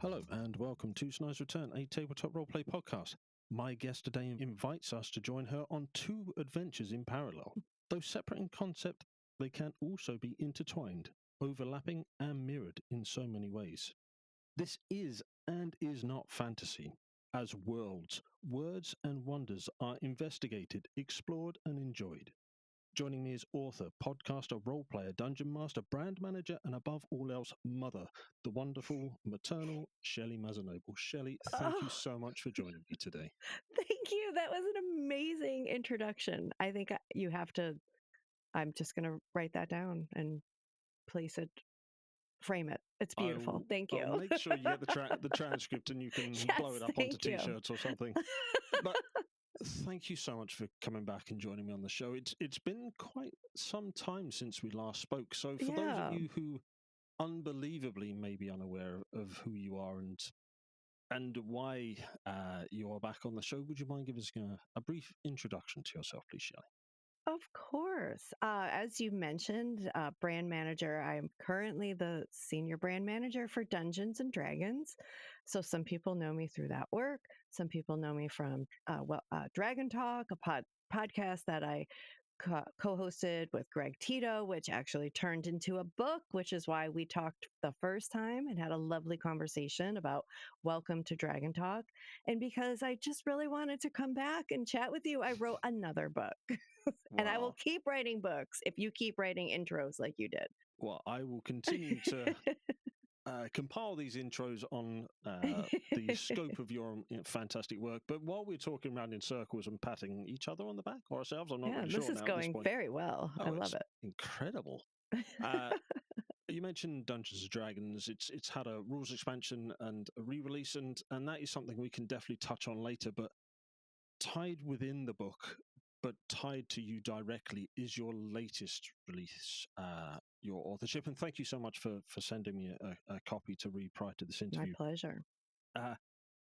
Hello and welcome to Snide's Return, a tabletop roleplay podcast. My guest today invites us to join her on two adventures in parallel. Though separate in concept, they can also be intertwined, overlapping and mirrored in so many ways. This is and is not fantasy, as worlds, words and wonders are investigated, explored and enjoyed. Joining me is author, podcaster, roleplayer, dungeon master, brand manager, and above all else, mother, the wonderful, maternal Shelly Mazzanoble. Shelly, thank you Oh, so much for joining me today. thank you. That was an amazing introduction. I think you have to, I'm just going to write that down and place it, frame it. It's beautiful. Thank I'll you. make sure you get the transcript and you can blow it Yes, up onto thank you. t-shirts or something. But thank you so much for coming back and joining me on the show. It's been quite some time since we last spoke. So for those of Yeah, you who unbelievably may be unaware of who you are and why you are back on the show, would you mind giving us a brief introduction to yourself, please, Shelley? of course. As you mentioned, brand manager, I'm currently the senior brand manager for Dungeons and Dragons. So some people know me through that work. Some people know me from Dragon Talk, a podcast that I co-hosted with Greg Tito, which actually turned into a book, which is why we talked the first time and had a lovely conversation about Welcome to Dragon Talk. And because I just really wanted to come back and chat with you, I wrote another book. And I will Wow. keep writing books if you keep writing intros like you did. Well, I will continue to compile these intros on the scope of your fantastic work. But while we're talking around in circles and patting each other on the back or ourselves, I'm not Yeah, really this sure is now at this going point. very well. I Oh, love it's it. incredible. You mentioned Dungeons and Dragons. It's had a rules expansion and a re-release, and that is something we can definitely touch on later. But tied within the book, but tied to you directly, is your latest release, your authorship. And thank you so much for sending me a copy to read prior to this My interview. pleasure.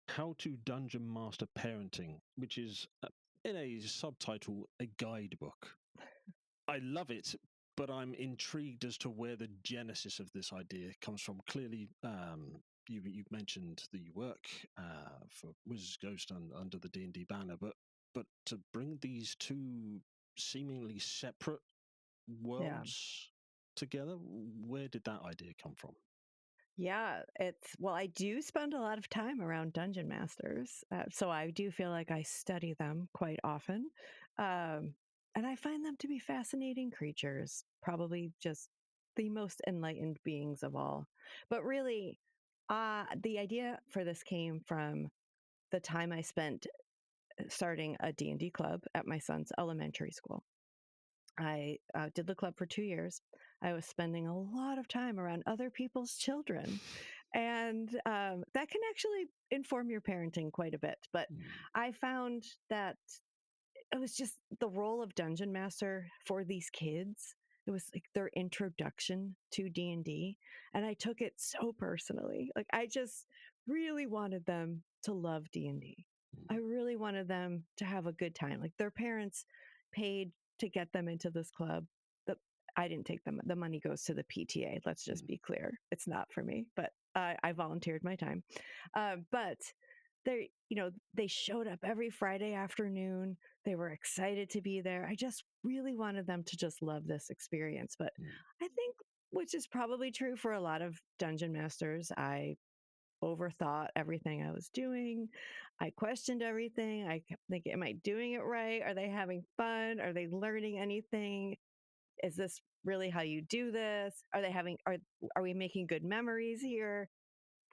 How to Dungeon Master Parenting, which is in a subtitle, a guidebook. I love it, but I'm intrigued as to where the genesis of this idea comes from. Clearly, you've mentioned that you work for Wizards Ghost under the D&D banner, but to bring these two seemingly separate Yeah. worlds together, where did that idea come from? Yeah, well, I do spend a lot of time around dungeon masters. So I do feel like I study them quite often. Um, and I find them to be fascinating creatures, probably just the most enlightened beings of all. But really, the idea for this came from the time I spent starting a D&D club at my son's elementary school. I did the club for 2 years. I was spending a lot of time around other people's children. And that can actually inform your parenting quite a bit. But Hmm. I found that it was just the role of dungeon master for these kids. It was like their introduction to D&D. And I took it so personally. Like I just really wanted them to love D&D. I Hmm. really wanted them to have a good time. Like their parents paid to get them into this club. The, I didn't take them. The money goes to the PTA. Let's just Hmm. be clear. It's not for me, but I volunteered my time. But they showed up every Friday afternoon. They were excited to be there. I just really wanted them to just love this experience. But Hmm. I think, which is probably true for a lot of dungeon masters, I overthought everything I was doing. I questioned everything. I kept thinking, am I doing it right? Are they having fun? Are they learning anything? Is this really how you do this? Are we making good memories here?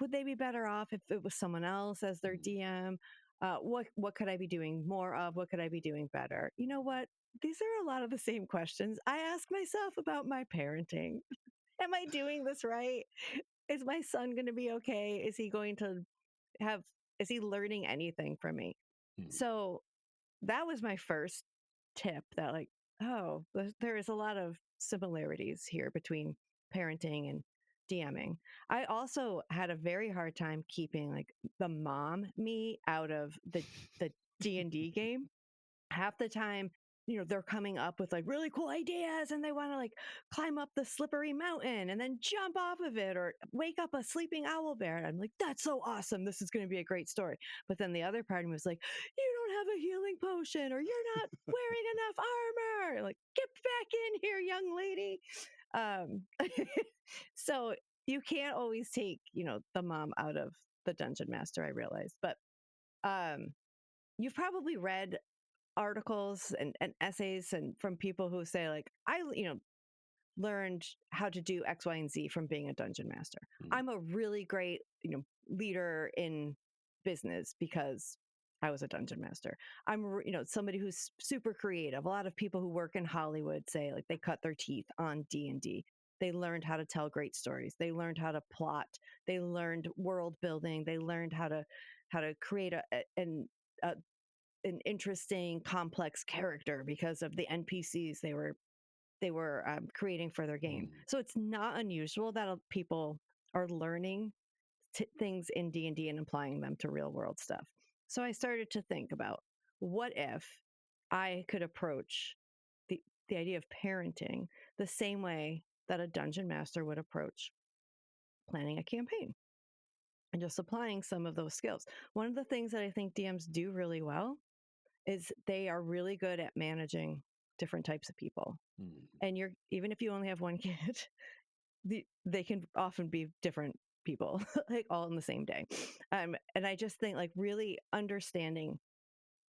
Would they be better off if it was someone else as their Hmm. DM? What could I be doing more of? What could I be doing better? You know what? These are a lot of the same questions I ask myself about my parenting. Am I doing this right? Is my son going to be okay? Is he going to have, is he learning anything from me? Hmm. So that was my first tip that, like, oh, there is a lot of similarities here between parenting and DMing. I also had a very hard time keeping like the mom me out of the D&D game. Half the time they're coming up with like really cool ideas and they want to like climb up the slippery mountain and then jump off of it or wake up a sleeping owl bear. And I'm like, that's so awesome. This is going to be a great story. But then the other part of me was like, you don't have a healing potion or you're not wearing enough armor. Like, get back in here, young lady. So you can't always take, the mom out of the dungeon master, I realize. But you've probably read articles and essays and from people who say like, I learned how to do X, Y, and Z from being a dungeon master. I'm a really great, leader in business because I was a dungeon master. I'm, somebody who's super creative. A lot of people who work in Hollywood say like they cut their teeth on D&D. They learned how to tell great stories. They learned how to plot. They learned world building. They learned how to create an interesting, complex character because of the NPCs they were creating for their game. So it's not unusual that people are learning things in D&D and applying them to real world stuff. So I started to think about what if I could approach the idea of parenting the same way that a dungeon master would approach planning a campaign and just applying some of those skills. One of the things that I think DMs do really well is they are really good at managing different types of people. And even if you only have one kid, they can often be different people, like all in the same day. And I just think like really understanding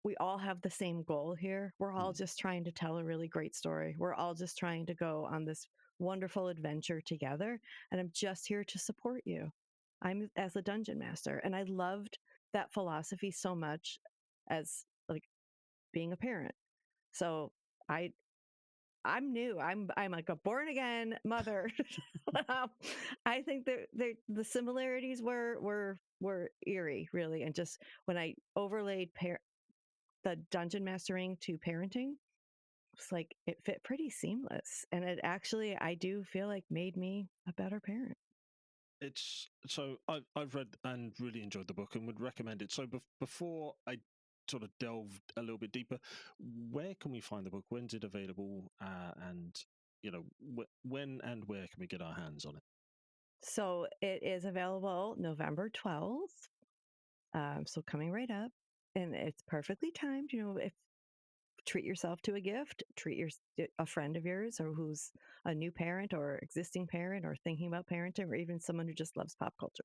we all have the same goal here. We're all just trying to tell a really great story. We're all just trying to go on this wonderful adventure together. And I'm just here to support you. I'm as a dungeon master. And I loved that philosophy so much as like being a parent. So I'm new. I'm like a born again mother. I think that the similarities were eerie, really, and just when I overlaid the dungeon mastering to parenting, it's like it fit pretty seamless, and it actually I do feel like made me a better parent. It's so I've read and really enjoyed the book and would recommend it. So before I sort of delve a little bit deeper, where can we find the book? When's it available? And when and where can we get our hands on it? So it is available November 12th. So coming right up, and it's perfectly timed. If treat yourself to a gift, a friend of yours or who's a new parent or existing parent or thinking about parenting or even someone who just loves pop culture.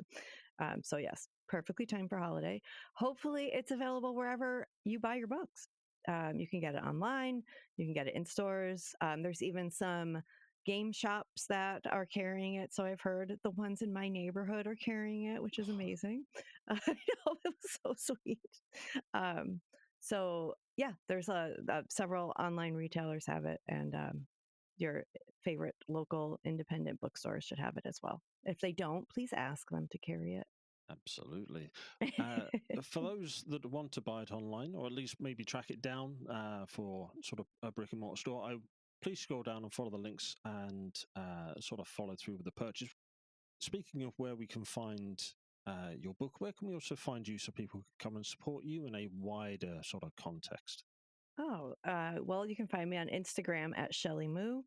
So yes, perfectly timed for holiday. Hopefully it's available wherever you buy your books. You can get it online. You can get it in stores. There's even some game shops that are carrying it. So I've heard the ones in my neighborhood are carrying it, which is amazing. I know, it was so sweet. So yeah, there's several online retailers have it, and your favorite local independent bookstores should have it as well. If they don't, please ask them to carry it. Absolutely. For those that want to buy it online, or at least maybe track it down for sort of a brick and mortar store, please scroll down and follow the links and sort of follow through with the purchase. Speaking of where we can find your book, where can we also find you so people can come and support you in a wider sort of context? Oh, well, you can find me on Instagram at Shelly Moo,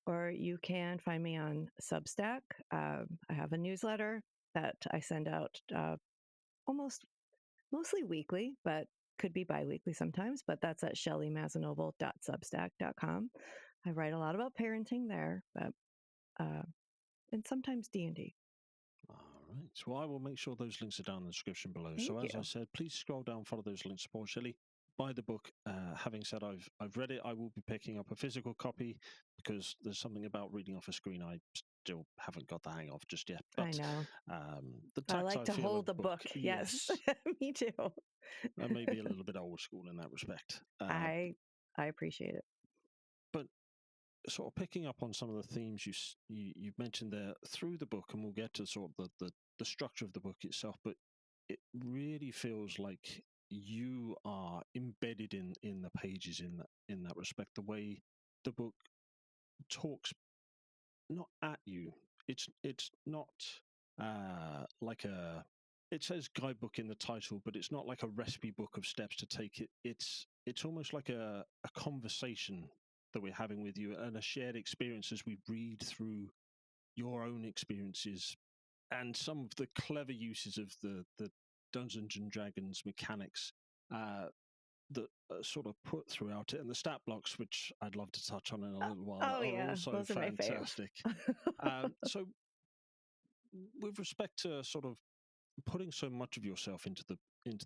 or you can find me on Substack. I have a newsletter that I send out mostly weekly, but could be biweekly sometimes. But that's at shellymazzanoble.substack.com. I write a lot about parenting there, but and sometimes D&D. All right. Well, I will make sure those links are down in the description below. Thank So as I you. said, please scroll down, follow those links, support Shelly. Buy the book. Having said I've read it, I will be picking up a physical copy because there's something about reading off a screen I still haven't got the hang of just yet. I But know. the I like tactile to feel of hold the the book. book, Yes, yes, me too. I may be a little bit old school in that respect. I I appreciate it. But sort of picking up on some of the themes you've mentioned there through the book, and we'll get to sort of the structure of the book itself, but it really feels like you are embedded in the pages in that respect. The way the book talks, not at you. It's not like a it says guidebook in the title, but it's not like a recipe book of steps to take it. It's almost like a conversation that we're having with you and a shared experience as we read through your own experiences and some of the clever uses of the Dungeons and Dragons mechanics that are sort of put throughout it. And the stat blocks, which I'd love to touch on in a little while, Oh are yeah, also those are my fave. fantastic. So with respect to sort of putting so much of yourself into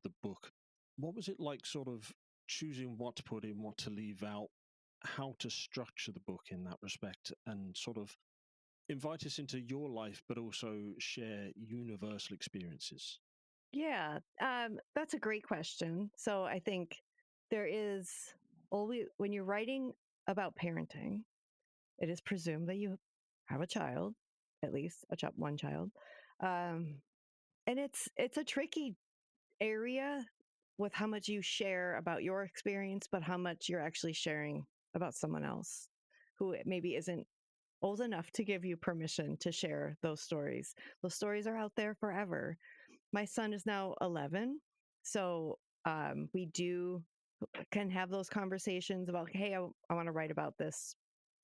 the book, what was it like sort of choosing what to put in, what to leave out, how to structure the book in that respect, and sort of invite us into your life, but also share universal experiences? Yeah, that's a great question. So I think there is always, when you're writing about parenting, it is presumed that you have a child, at least one child, um, and it's a tricky area with how much you share about your experience, but how much you're actually sharing about someone else who maybe isn't old enough to give you permission to share those stories. Those stories are out there forever. My son is now 11, so we can have those conversations about, hey, I want to write about this.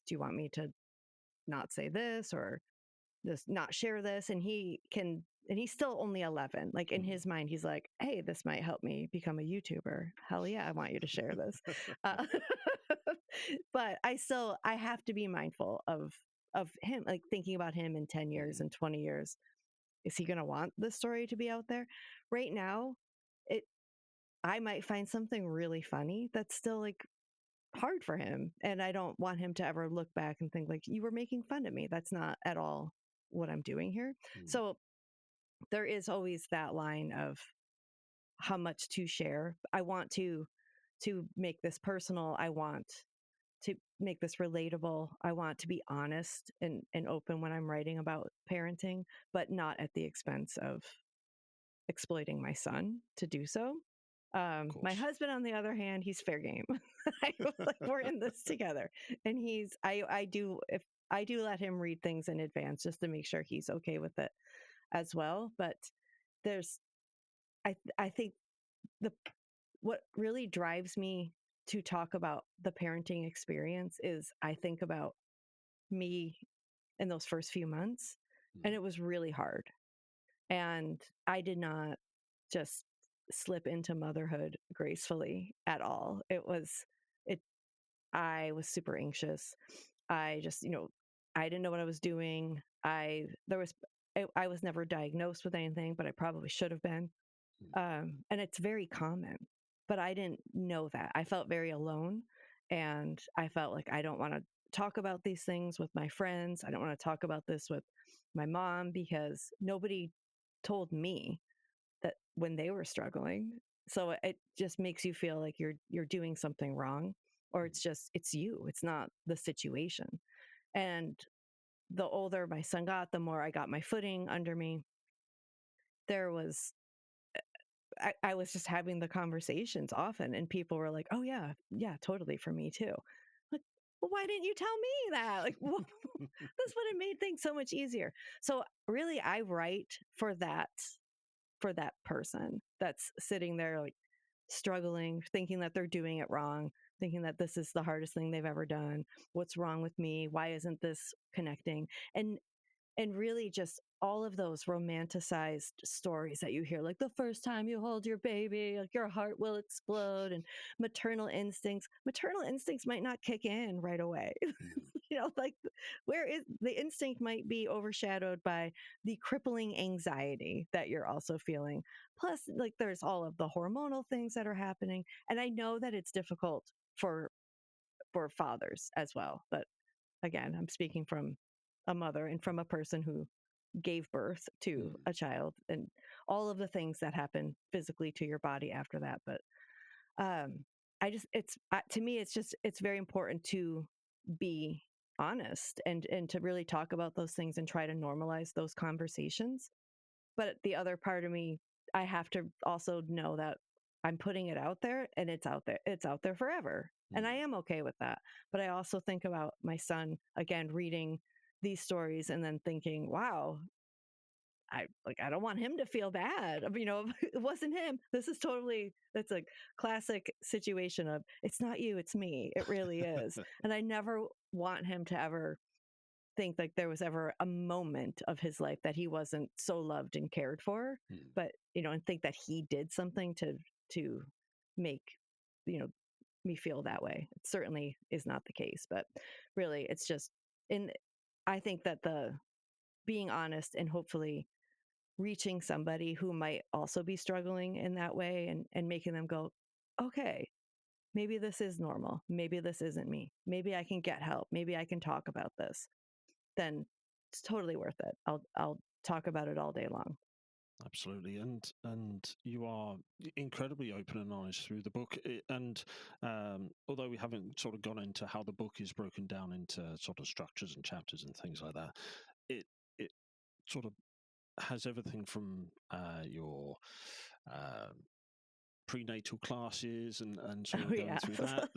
Do you want me to not say this or this, not share this? And he's still only 11. Like in his mind, he's like, hey, this might help me become a YouTuber. Hell yeah, I want you to share this. Uh, but I have to be mindful of him, like thinking about him in 10 years and 20 years. Is he going to want this story to be out there? Right now, it I might find something really funny that's still like hard for him, and I don't want him to ever look back and think like you were making fun of me. That's not at all what I'm doing here. Mm, So there is always that line of how much to share. I want to make this personal. I want to make this relatable. I want to be honest and open when I'm writing about parenting, but not at the expense of exploiting my son to do so. of My course. husband, on the other hand, he's fair game. Like we're in this together, and I do let him read things in advance just to make sure he's okay with it as well. But there's I think the what really drives me to talk about the parenting experience is I think about me in those first few months, and Mm, it was really hard. And I did not just slip into motherhood gracefully at all. It, I was super anxious. I just, I didn't know what I was doing. I was never diagnosed with anything, but I probably should have been. mm, And it's very common, but I didn't know that. I felt very alone, and I felt like I don't want to talk about these things with my friends. I don't want to talk about this with my mom because nobody told me that when they were struggling. So it just makes you feel like you're doing something wrong, or mm, it's you. It's not the situation. And the older my son got, the more I got my footing under me. There was I was just having the conversations often, and people were like, "Oh yeah, yeah, totally for me too." Like, well, why didn't you tell me that? Like, well, this would have made things so much easier. So really, I write for that person that's sitting there like struggling, thinking that they're doing it wrong, thinking that this is the hardest thing they've ever done. What's wrong with me? Why isn't this connecting? And really just all of those romanticized stories that you hear, like the first time you hold your baby, like your heart will explode, and maternal instincts might not kick in right away. mm, Like where is the instinct might be overshadowed by the crippling anxiety that you're also feeling. Plus, like there's all of the hormonal things that are happening. And I know that it's difficult for fathers as well. But again, I'm speaking from a mother and from a person who gave birth to mm, a child and all of the things that happen physically to your body after that. But um, I just, to me, it's very important to be honest and to really talk about those things and try to normalize those conversations. But the other part of me, I have to also know that I'm putting it out there and it's out there forever. And I mm. am okay with that. But I also think about my son again reading these stories and then thinking, wow, I don't want him to feel bad. It wasn't him. That's a classic situation of it's not you, it's me. It really is. And I never want him to ever think like there was ever a moment of his life that he wasn't so loved and cared for, but and think that he did something to make you know me feel that way. It certainly is not the case, but really it's just in I think that the being honest and hopefully reaching somebody who might also be struggling in that way and making them go, okay, maybe this is normal. Maybe this isn't me. Maybe I can get help. Maybe I can talk about this. Then it's totally worth it. I'll talk about it all day long. Absolutely, and you are incredibly open and honest through the book. And although we haven't sort of gone into how the book is broken down into sort of structures and chapters and things like that, it sort of has everything from your prenatal classes and sort of going through that.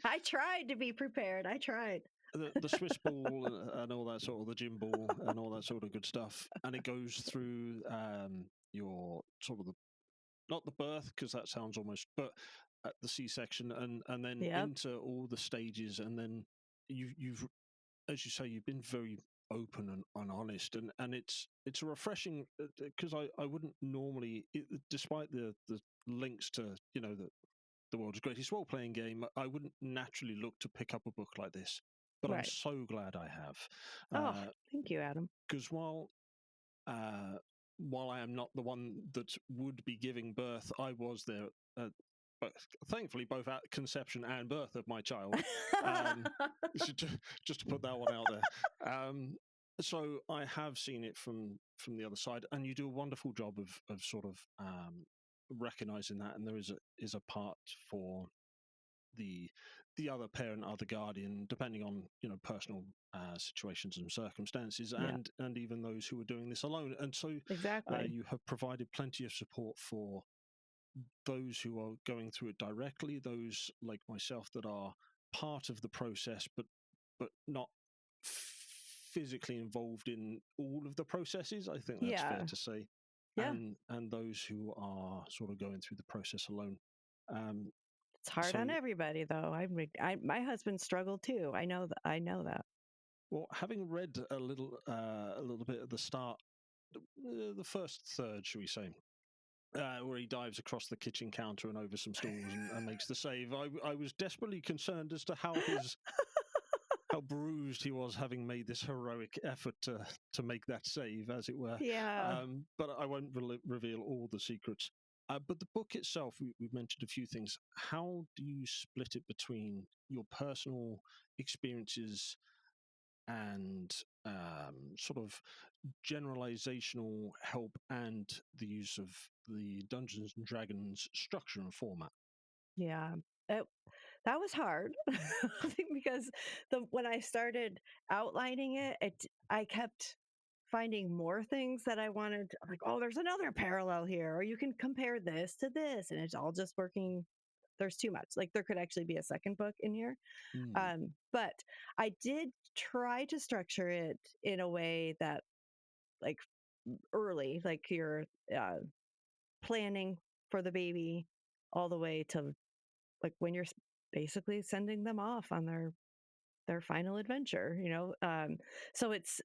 I tried to be prepared. I tried. The Swiss ball and all that sort of the gym ball and all that sort of good stuff, and it goes through your sort of not the birth because that sounds almost, but the C-section and then into all the stages, and then you've as you say you've been very open and honest, and it's a refreshing because I wouldn't normally, despite the links to the world's greatest role-playing game, I wouldn't naturally look to pick up a book like this. But I'm so glad I have. Thank you, Adam. Because while I am not the one that would be giving birth, I was there. But thankfully, both at conception and birth of my child. Just to put that one out there. So I have seen it from the other side, and you do a wonderful job of sort of recognizing that, and there is a part for the other parent, other guardian, depending on personal situations and circumstances, and even those who are doing this alone. And so you have provided plenty of support for those who are going through it directly, those like myself that are part of the process but not physically involved in all of the processes. I think that's fair to say. And those who are sort of going through the process alone. It's hard on everybody, though. My husband struggled too. I know that. Well, having read a little bit at the start, the first third, shall we say, where he dives across the kitchen counter and over some stools and makes the save, I was desperately concerned as to how how bruised he was, having made this heroic effort to make that save, as it were. Yeah. But I won't reveal all the secrets. But the book itself, we've mentioned a few things. How do you split it between your personal experiences and sort of generalizational help and the use of the Dungeons and Dragons structure and format? Yeah. That was hard because when I started outlining it, I kept finding more things that I wanted. Like, oh, there's another parallel here, or you can compare this to this, and it's all just working. There's too much. Like there could actually be a second book in here. But I did try to structure it in a way that, like, early, like you're planning for the baby all the way to like when you're basically sending them off on their final adventure, so it's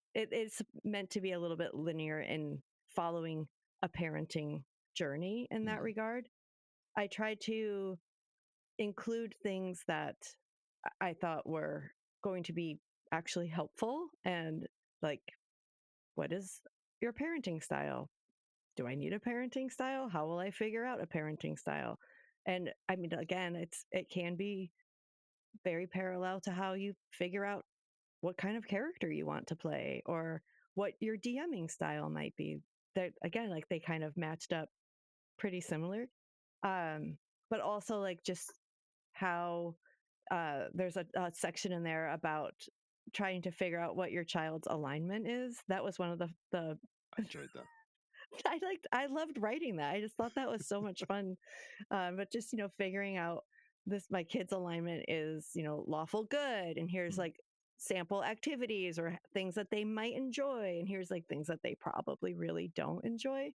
meant to be a little bit linear in following a parenting journey in that regard. I tried to include things that I thought were going to be actually helpful, and like, what is your parenting style? Do I need a parenting style? How will I figure out a parenting style? And I mean, again, it can be very parallel to how you figure out what kind of character you want to play or what your DMing style might be. That again, like they kind of matched up pretty similar. But also like just how there's a section in there about trying to figure out what your child's alignment is. That was one of the I enjoyed that. I loved writing that. I just thought that was so much fun. But just, figuring out my kid's alignment is, lawful good. And here's like sample activities or things that they might enjoy, and here's like things that they probably really don't enjoy,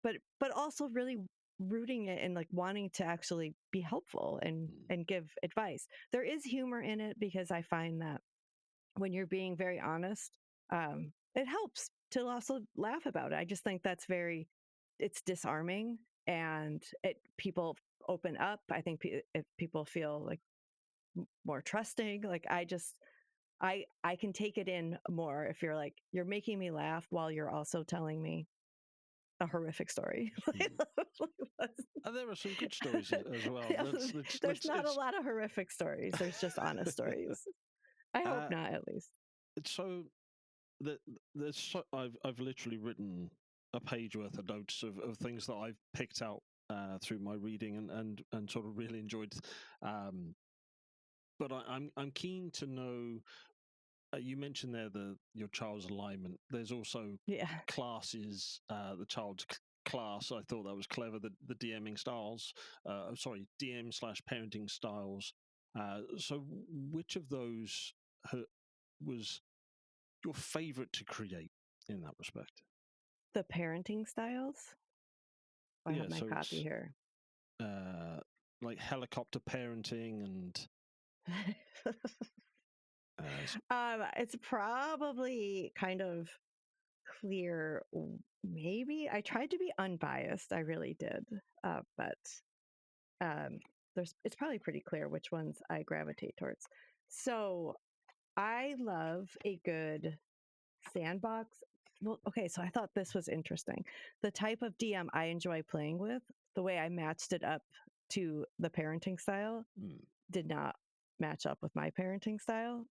but also really rooting it and like wanting to actually be helpful and give advice. There is humor in it because I find that when you're being very honest, it helps to also laugh about it. I just think that's it's disarming, and people open up. I think if people feel like more trusting, like I can take it in more if you're like, you're making me laugh while you're also telling me a horrific story. And there are some good stories as well. There's not a lot of horrific stories. There's just honest stories. I hope not, at least. So I've literally written a page worth of notes of things that I've picked out through my reading and sort of really enjoyed. But I'm keen to know. You mentioned there your child's alignment. There's also classes. The child's class. I thought that was clever. The DMing styles. DM/parenting styles. So which of those was your favorite to create in that respect? The parenting styles. I have my copy here. Like helicopter parenting and. It's probably kind of clear. Maybe I tried to be unbiased. I really did, but it's probably pretty clear which ones I gravitate towards. So I love a good sandbox. Well, okay, so I thought this was interesting. The type of DM I enjoy playing with, the way I matched it up to the parenting style, did not match up with my parenting style.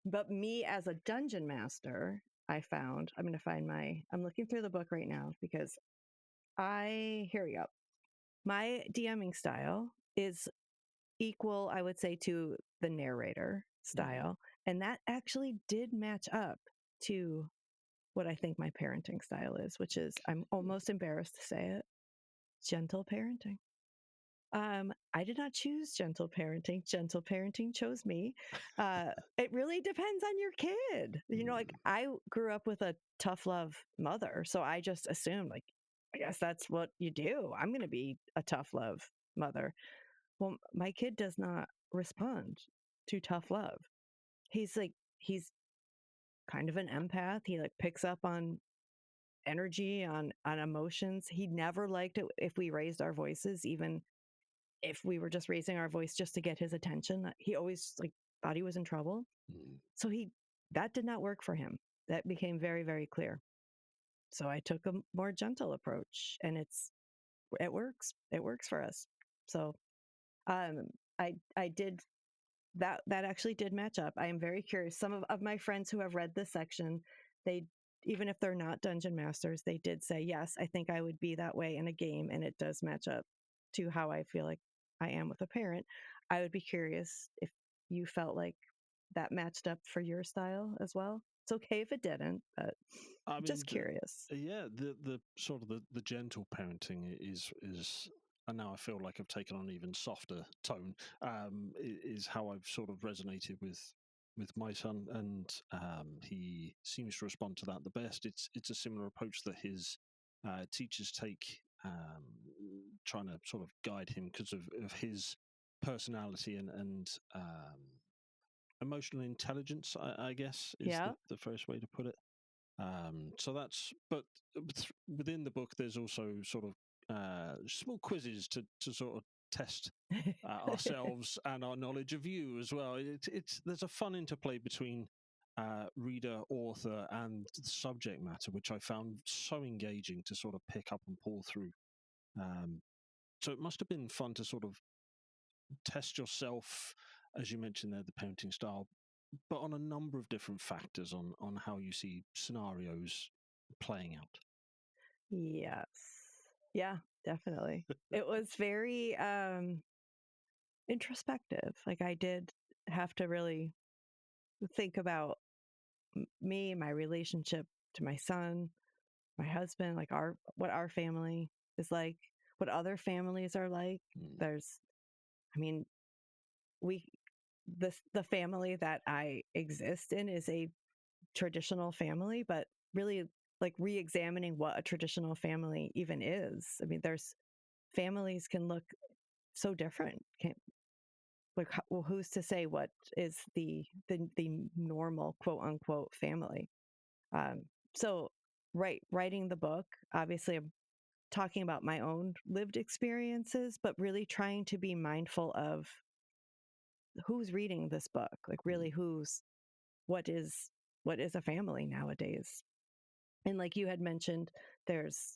But me as a dungeon master, I found, I'm looking through the book right now because here we go. My DMing style is equal, I would say, to the narrator style. And that actually did match up to what I think my parenting style is, which is, I'm almost embarrassed to say it, gentle parenting. I did not choose gentle parenting. Gentle parenting chose me. It really depends on your kid. You know, like I grew up with a tough love mother. So I just assumed, like, I guess that's what you do. I'm going to be a tough love mother. Well, my kid does not respond to tough love. He's kind of an empath. He like picks up on energy, on emotions. He never liked it if we raised our voices, even if we were just raising our voice just to get his attention. He always like thought he was in trouble. So that did not work for him. That became very, very clear. So I took a more gentle approach, and it works. It works for us. So I did that actually did match up. I am very curious. Some of my friends who have read this section, they, even if they're not dungeon masters, they did say, yes, I think I would be that way in a game, and it does match up to how I feel like I am with a parent. I would be curious if you felt like that matched up for your style as well. It's okay if it didn't, but I'm just curious. Yeah, the sort of the gentle parenting is and now I feel like I've taken on an even softer tone. Is how I've sort of resonated with my son, and he seems to respond to that the best. It's a similar approach that his teachers take, trying to sort of guide him because of his personality and emotional intelligence, I guess is the first way to put it. So that's, but within the book, there's also sort of small quizzes to sort of test ourselves and our knowledge of you as well. There's a fun interplay between reader, author, and the subject matter, which I found so engaging to sort of pick up and pull through. So it must have been fun to sort of test yourself, as you mentioned there, the parenting style, but on a number of different factors on how you see scenarios playing out. Yes. Yeah, definitely. It was very introspective. Like I did have to really think about me, my relationship to my son, my husband, like what our family is like, what other families are like. I mean, we the family that I exist in is a traditional family, but really like re-examining what a traditional family even is. I mean, there's families can look so different. Like, well, who's to say what is the normal quote unquote family? Um, so, writing the book, obviously, I'm talking about my own lived experiences, but really trying to be mindful of who's reading this book, like really what is what is a family nowadays. And like you had mentioned, there's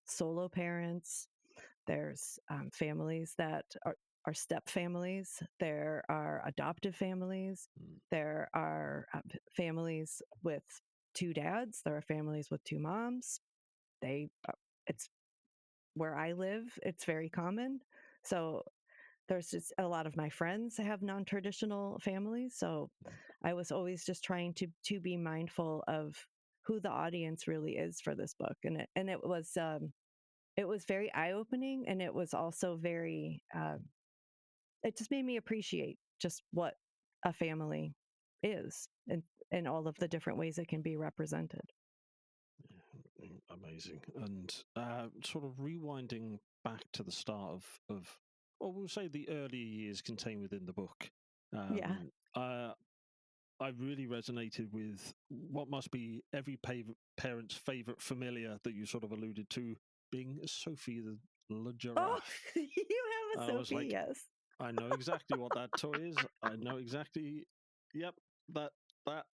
solo parents, there's families that are step families, there are adoptive families, there are families with two dads, there are families with two moms. It's where I live, it's very common. So there's just a lot of my friends have non-traditional families, so I was always just trying to be mindful of who the audience really is for this book. And it was very eye-opening, and it was also very it just made me appreciate just what a family is, and all of the different ways it can be represented. Amazing. And sort of rewinding back to the start well, we'll say the earlier years contained within the book. Yeah. I really resonated with what must be every parent's favorite familiar that you sort of alluded to, being Sophie the Oh, giraffe. you have a I was Sophie, like, yes. I know exactly what that toy is. I know exactly. Yep, that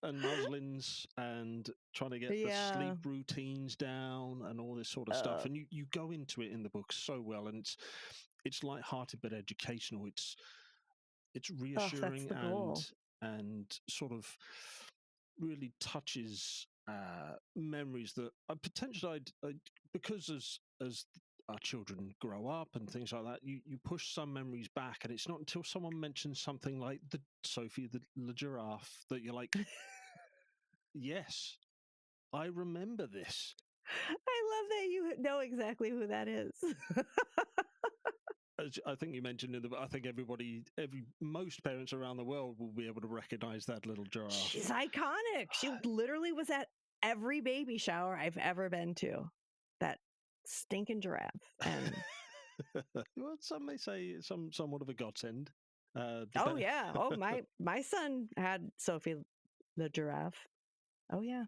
and muslins and trying to get the Yeah. sleep routines down and all this sort of stuff. Uh, And you go into it in the book so well, and it's lighthearted but educational. It's oh, that's reassuring the goal. and sort of really touches memories that potentially because as our children grow up and things like that, you push some memories back, and it's not until someone mentions something like the Sophie the giraffe that you're like, yes, I remember this. I love that you know exactly who that is. As I think you mentioned I think most parents around the world will be able to recognize that little giraffe. She's iconic. She literally was at every baby shower I've ever been to. That stinking giraffe. And Well, some may say somewhat of a godsend. oh yeah. Oh my son had Sophie the giraffe. Oh yeah.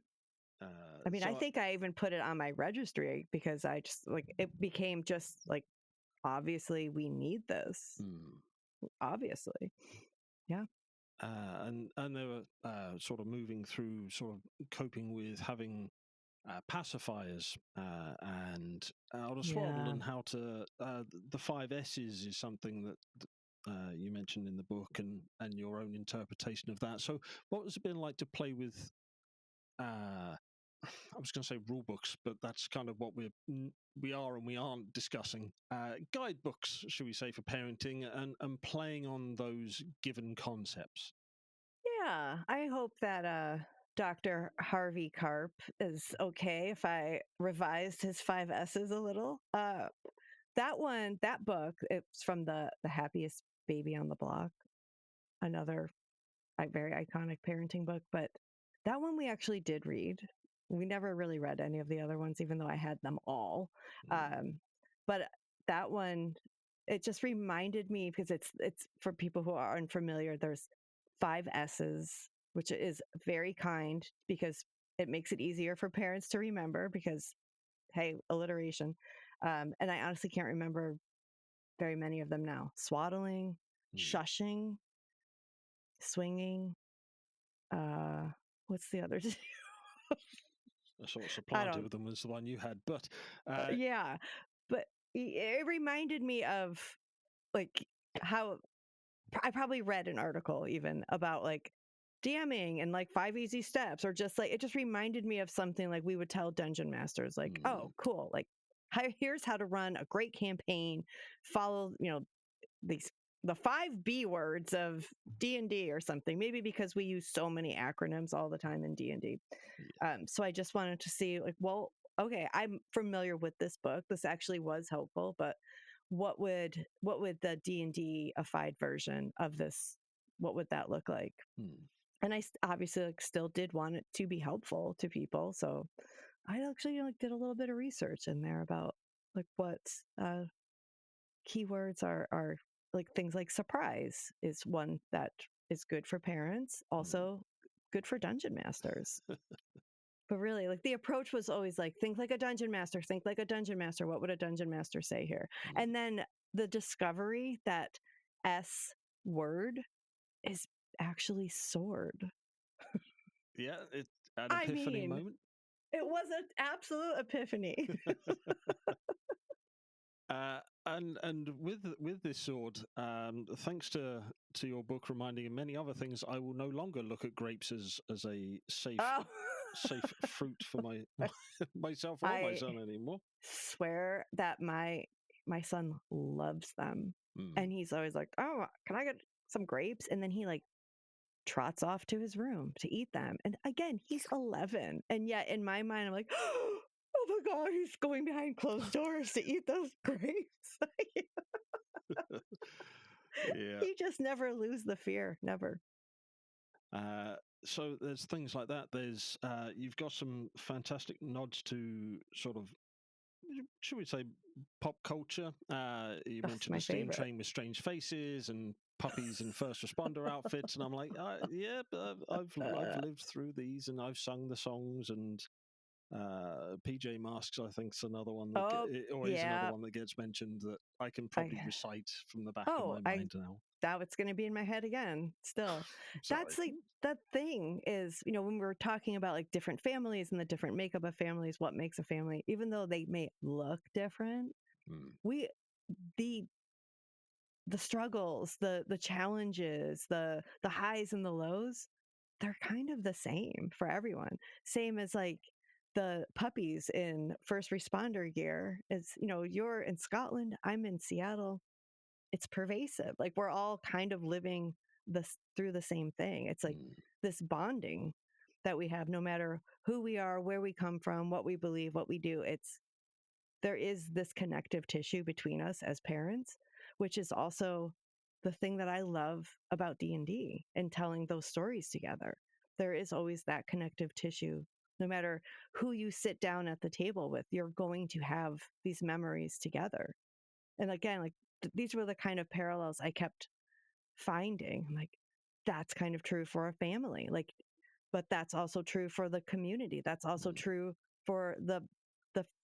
I mean, I so think I even put it on my registry because I just like it became just like obviously we need this. Obviously. Yeah. and they were sort of moving through, sort of coping with having pacifiers and how to swaddle Yeah. and how to the 5 S's is something that you mentioned in the book, and your own interpretation of that. So what has it been like to play with I was going to say rule books, but that's kind of what we are and we aren't discussing. Guidebooks, should we say, for parenting and playing on those given concepts. Yeah, I hope that Dr. Harvey Karp is okay if I revised his 5 S's a little. That book, it's from the Happiest Baby on the Block, another very iconic parenting book, but that one we actually did read. We never really read any of the other ones, even though I had them all. Um, but that one, it just reminded me because it's for people who are unfamiliar. There's 5 S's, which is very kind because it makes it easier for parents to remember because hey, alliteration. And I honestly can't remember very many of them now. Swaddling, shushing, swinging. Uh, what's the other? I sort of I supplanted don't. with them as the one you had, but Yeah, but it reminded me of like how I probably read an article even about like DMing and like 5 easy steps, or just like it just reminded me of something like we would tell dungeon masters, like, oh, cool, like here's how to run a great campaign. Follow, these the 5 B words of D&D or something. Maybe because we use so many acronyms all the time in D&D. So I just wanted to see like, well, okay, I'm familiar with this book. This actually was helpful, but what would the D&D-ified version of this what would that look like? And I obviously like still did want it to be helpful to people, so I actually like did a little bit of research in there about like what keywords are like things like surprise is one that is good for parents, also good for dungeon masters. But really, like the approach was always like, think like a dungeon master, think like a dungeon master. What would a dungeon master say here? And then the discovery that S word is actually sword. Yeah, it's an I epiphany mean, moment. it was an absolute epiphany. And with this sword, thanks to your book reminding and many other things, I will no longer look at grapes as a Oh, safe fruit for myself or my I son anymore. swear that my son loves them, and he's always like, "Oh, can I get some grapes?" And then he like trots off to his room to eat them. And again, he's 11, and yet in my mind, I'm like, "Oh my god, he's going behind closed doors to eat those grapes." Yeah. He just never lose the fear, never. So there's things like that. There's you've got some fantastic nods to sort of, should we say, pop culture. You That's mentioned my the steam favorite. train with strange faces and puppies in first responder outfits, and I'm like, yeah, but I've lived through these, and I've sung the songs, and PJ Masks, I think, is another one that Oh, is another yeah. one that gets mentioned that I can probably I recite from the back of oh, my I mind now. Now it's going to be in my head again still. Sorry. That's like that thing is, when we were talking about like different families and the different makeup of families, what makes a family, even though they may look different, we the the struggles, the challenges, the highs and the lows, they're kind of the same for everyone. Same as like the puppies in first responder gear. Is you're in Scotland, I'm in Seattle. It's pervasive. Like we're all kind of living this through the same thing. It's like this bonding that we have no matter who we are, where we come from, what we believe, what we do. There is this connective tissue between us as parents, which is also the thing that I love about D&D and telling those stories together. There is always that connective tissue. No matter who you sit down at the table with, you're going to have these memories together. And again, like these were the kind of parallels I kept finding. I'm like, that's kind of true for a family. Like, but that's also true for the community. That's also true for the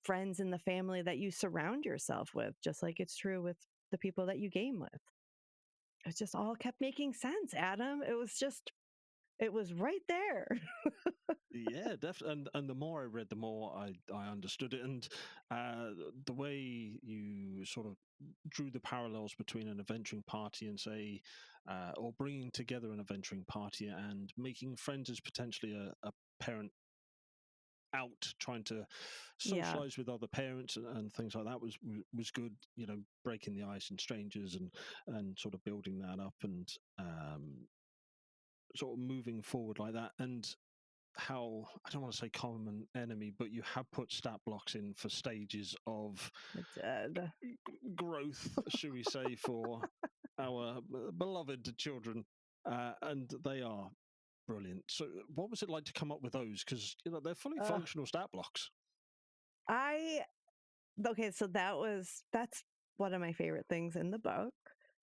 friends in the family that you surround yourself with, just like it's true with the people that you game with. It just all kept making sense, Adam. It was right there. Yeah, definitely. And the more I read, the more I understood it. And the way you sort of drew the parallels between an adventuring party and say, or bringing together an adventuring party and making friends as potentially a parent out trying to Yeah, socialize with other parents and things like that was good. Breaking the ice and strangers and sort of building that up and sort of moving forward like that. And how, I don't want to say common enemy, but you have put stat blocks in for stages of it did. growth, should we say, for our beloved children, and they are brilliant. So, what was it like to come up with those? Because they're fully Uh, functional stat blocks. I okay, so that's one of my favorite things in the book.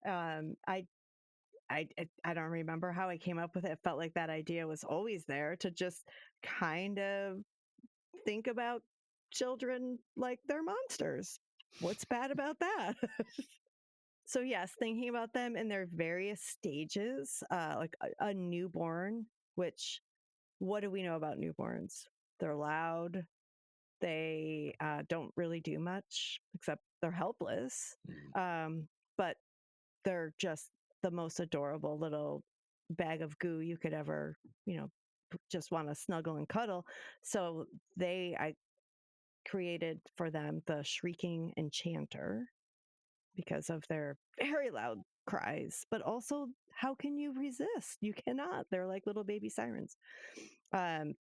Um, I I don't remember how I came up with it. It felt like that idea was always there to just kind of think about children like they're monsters. What's bad about that? So yes, thinking about them in their various stages, like a newborn. Which what do we know about newborns? They're loud. They don't really do much except they're helpless. Um, but they're just the most adorable little bag of goo you could ever, just want to snuggle and cuddle. So I created for them the shrieking enchanter because of their very loud cries, but also how can you resist? You cannot. They're like little baby sirens.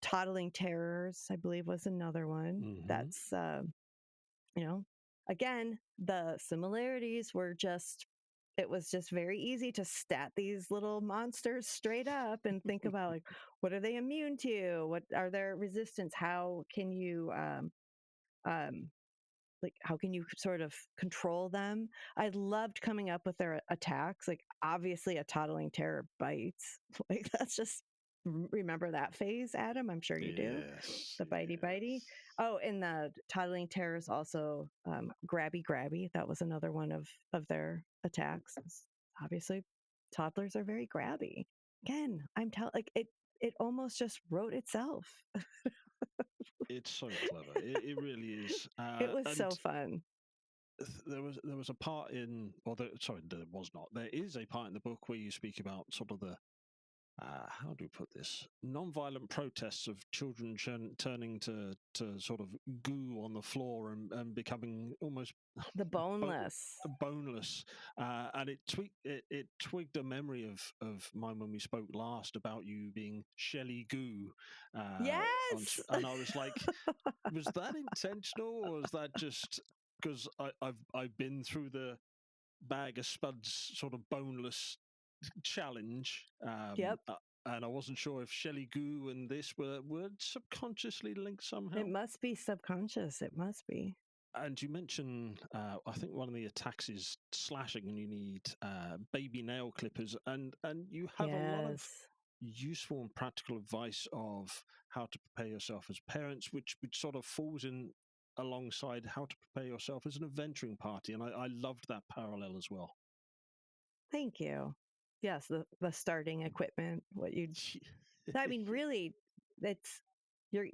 Toddling terrors, I believe, was another one. That's, you know, again, the similarities were just it was just very easy to stat these little monsters straight up and think about like, what are they immune to? What are their resistance? How can you um, like how can you sort of control them? I loved coming up with their attacks. Like obviously a toddling terror bites. Like that's just remember that phase, Adam? I'm sure you do. Yes, The bitey bitey. yes. Oh, and the toddling terrors also grabby grabby. That was another one of their attacks. Obviously, toddlers are very grabby. Again, I'm telling like it almost just wrote itself. It's so clever. It really is. It was so And fun. there was a part in, or sorry, there was not. There is a part in the book where you speak about sort of the how do we put this? Non-violent protests of children turning to sort of goo on the floor and becoming almost The bo- boneless. boneless. And it twigged a memory of mine when we spoke last about you being Shelly Goo. Yes. And I was like, was that intentional, or was that just because I've been through the bag of spuds sort of boneless challenge, Yep. and I wasn't sure if Shelley Goo and this were subconsciously linked It somehow. must be subconscious. It must be. And you mentioned, I think one of the attacks is slashing, and you need baby nail clippers, and you have a lot of Yes. useful and practical advice of how to prepare yourself as parents, which sort of falls in alongside how to prepare yourself as an adventuring party, and I loved that parallel as well. Thank you. Yes, the starting equipment, what you I mean, really, it's you're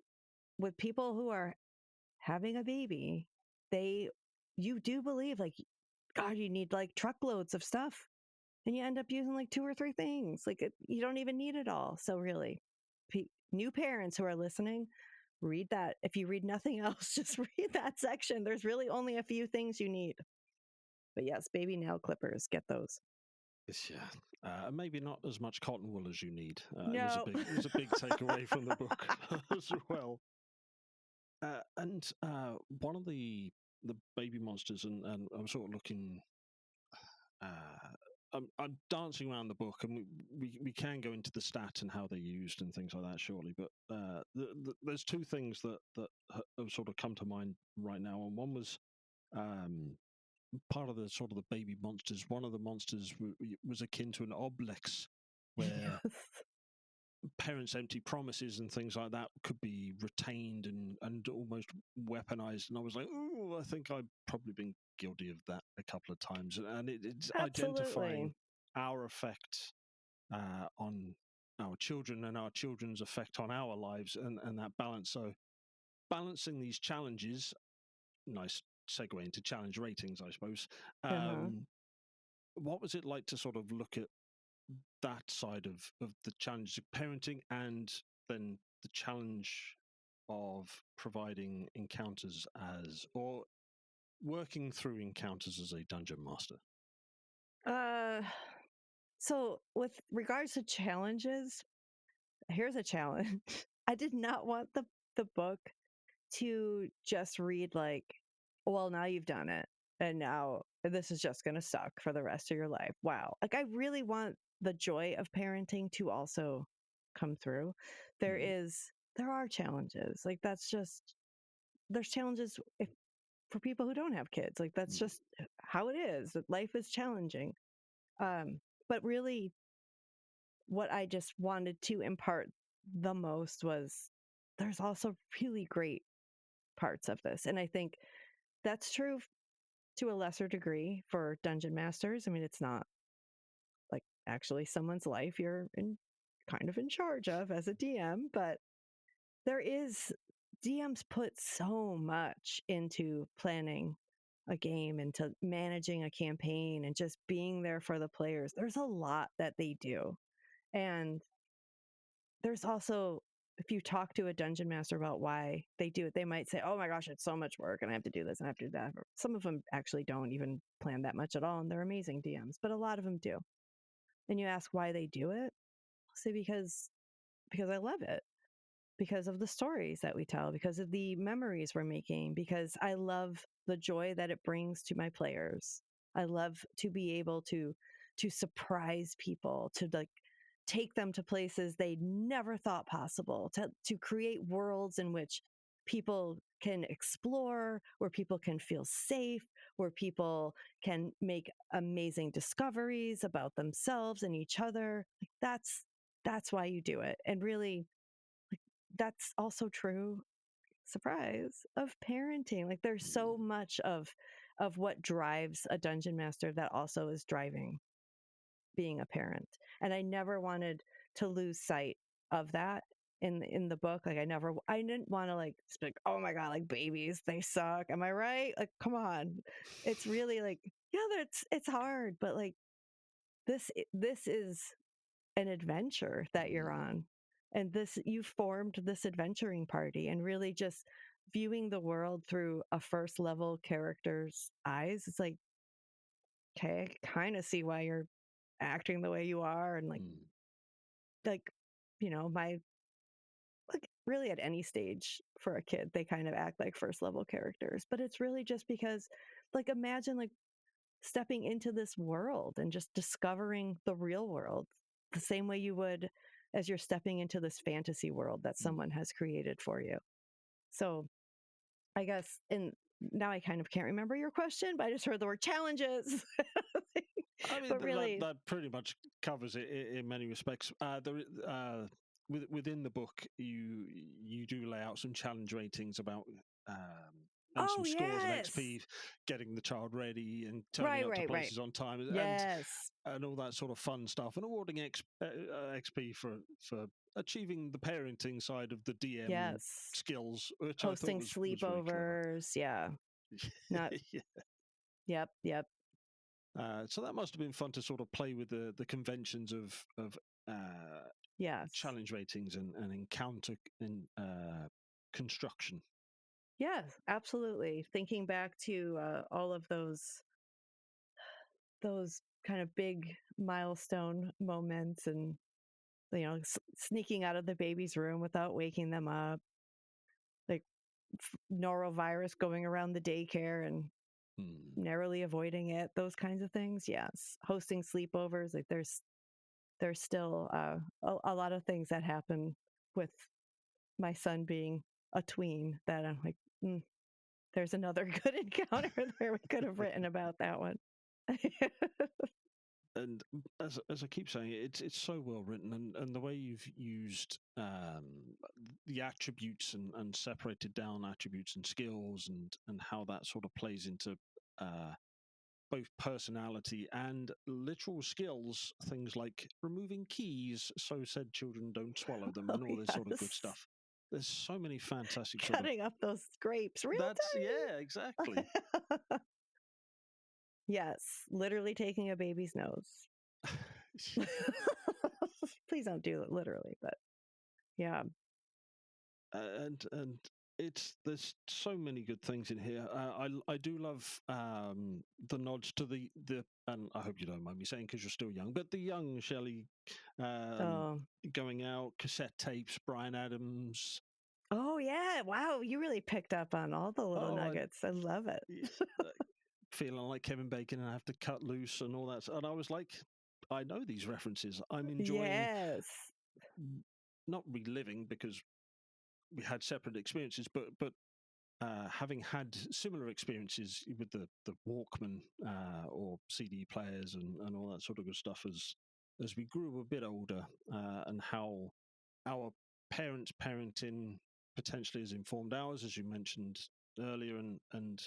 with people who are having a baby, they you do believe like God, you need like truckloads of stuff. And you end up using like two or three things. Like you don't even need it all. So really, new parents who are listening, read that. If you read nothing else, just read that section. There's really only a few things you need. But yes, baby nail clippers, get those. Yeah, maybe not as much cotton wool as you need. No. It was a big takeaway from the book as well. And one of the baby monsters, and I'm sort of looking. I'm dancing around the book, and we can go into the stat and how they're used and things like that shortly. But there's two things that have sort of come to mind right now, and one was um, part of the sort of the baby monsters. One of the monsters was akin to an oblex, where Yes. parents' empty promises and things like that could be retained and almost weaponized. And I was like, oh, I think I've probably been guilty of that a couple of times. And it's identifying Absolutely. our effect on our children and our children's effect on our lives, and that balance. So balancing these challenges, nice segue into challenge ratings, I suppose. Uh-huh. What was it like to sort of look at that side of the challenge of parenting, and then the challenge of providing encounters as, or working through encounters as a dungeon master? Uh so with regards to challenges, here's a challenge. I did not want the book to just read like, well, now you've done it. And now this is just going to suck for the rest of your life. Wow. Like, I really want the joy of parenting to also come through. Mm, There are challenges. Like, there's challenges for people who don't have kids. Like, that's mm, just how it is. That life is challenging. But really, what I just wanted to impart the most was there's also really great parts of this. And I think that's true to a lesser degree for dungeon masters. I mean, it's not like actually someone's life you're in kind of in charge of as a DM, but there is DMs put so much into planning a game, into managing a campaign, and just being there for the players. There's a lot that they do. And there's also, if you talk to a dungeon master about why they do it, they might say, oh my gosh, it's so much work and I have to do this and I have to do that. Some of them actually don't even plan that much at all, and they're amazing DMs, but a lot of them do. And you ask why they do it, I'll say because I love it, because of the stories that we tell, because of the memories we're making, because I love the joy that it brings to my players. I love to be able to surprise people, to like take them to places they never thought possible, to create worlds in which people can explore, where people can feel safe, where people can make amazing discoveries about themselves and each other. Like that's why you do it. And really, that's also true, surprise, of parenting. Like there's so much of what drives a dungeon master that also is driving being a parent. And I never wanted to lose sight of that in the book. Like I didn't want to like speak, oh my God, like babies, they suck. Am I right? Like, come on. It's really like, yeah, it's hard, but like this is an adventure that you're on. And you formed this adventuring party, and really just viewing the world through a first level character's eyes. It's like, okay, I kind of see why you're acting the way you are. And like, my, like really at any stage for a kid, they kind of act like first level characters. But it's really just because, like, imagine like stepping into this world and just discovering the real world the same way you would as you're stepping into this fantasy world that someone has created for you. So I guess, and now I kind of can't remember your question, but I just heard the word challenges. I mean, But really, that pretty much covers it in many respects. Within the book, you do lay out some challenge ratings about and some oh scores and yes, XP, getting the child ready and turning right, up to right, right, places on time, yes, and all that sort of fun stuff, and awarding XP for achieving the parenting side of the DM yes, skills, which I thought hosting was very clever. sleepovers, yeah, not, Yeah. yep, So that must have been fun to sort of play with the conventions of yes. challenge ratings and encounter in construction. Yes, absolutely. Thinking back to all of those kind of big milestone moments, and sneaking out of the baby's room without waking them up, like norovirus going around the daycare and narrowly avoiding it, those kinds of things. Yes, hosting sleepovers. Like there's still a lot of things that happen with my son being a tween that I'm like, there's another good encounter there. We could have written about that one. And as I keep saying, it's so well written, and the way you've used the attributes and separated down attributes and skills, and how that sort of plays into both personality and literal skills, things like removing keys so said children don't swallow them, Oh, and all this sort of good yes. stuff. There's so many fantastic sort of Cutting up those grapes real yeah, exactly. tiny. Yes, literally taking a baby's nose. Please don't do it literally, but yeah. And there's so many good things in here. I do love the nods to the and I hope you don't mind me saying because you're still young, but the young Shelley Oh. going out, cassette tapes, Brian Adams. Oh yeah. Wow, you really picked up on all the little Oh, nuggets. I love it. uh, feeling like Kevin Bacon and I have to cut loose and all that. And I was like, I know these references. I'm enjoying Yes. not reliving because we had separate experiences, but having had similar experiences with the Walkman or CD players and all that sort of good stuff as we grew a bit older, and how our parents' parenting potentially has informed ours, as you mentioned earlier, and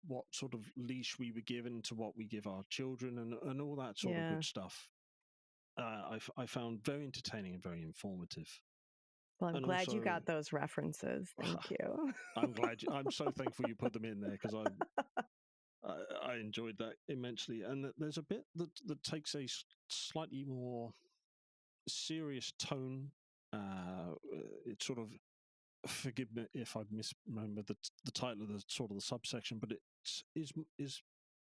what sort of leash we were given to what we give our children, and all that sort of Yeah. good stuff. I found very entertaining and very informative, Well, I'm and glad you also got those references. Thank you. I'm so thankful you put them in there because I enjoyed that immensely. And there's a bit that takes a slightly more serious tone. It's sort of, forgive me if I misremember the title of the sort of the subsection, but it's is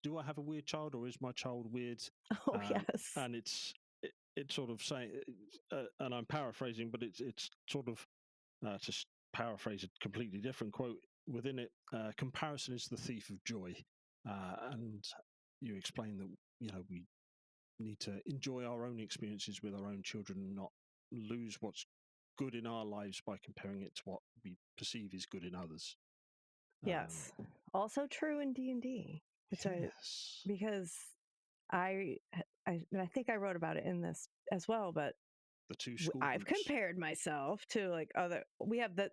do I have a weird child or is my child weird? Oh yes. And it's sort of saying, and I'm paraphrasing, but it's sort of to paraphrase a completely different quote within it. Comparison is the thief of joy, and you explain that we need to enjoy our own experiences with our own children and not lose what's good in our lives by comparing it to what we perceive is good in others. Yes. Also true in D&D, Yes. because I think I wrote about it in this as well, but The two school I've groups. compared myself to like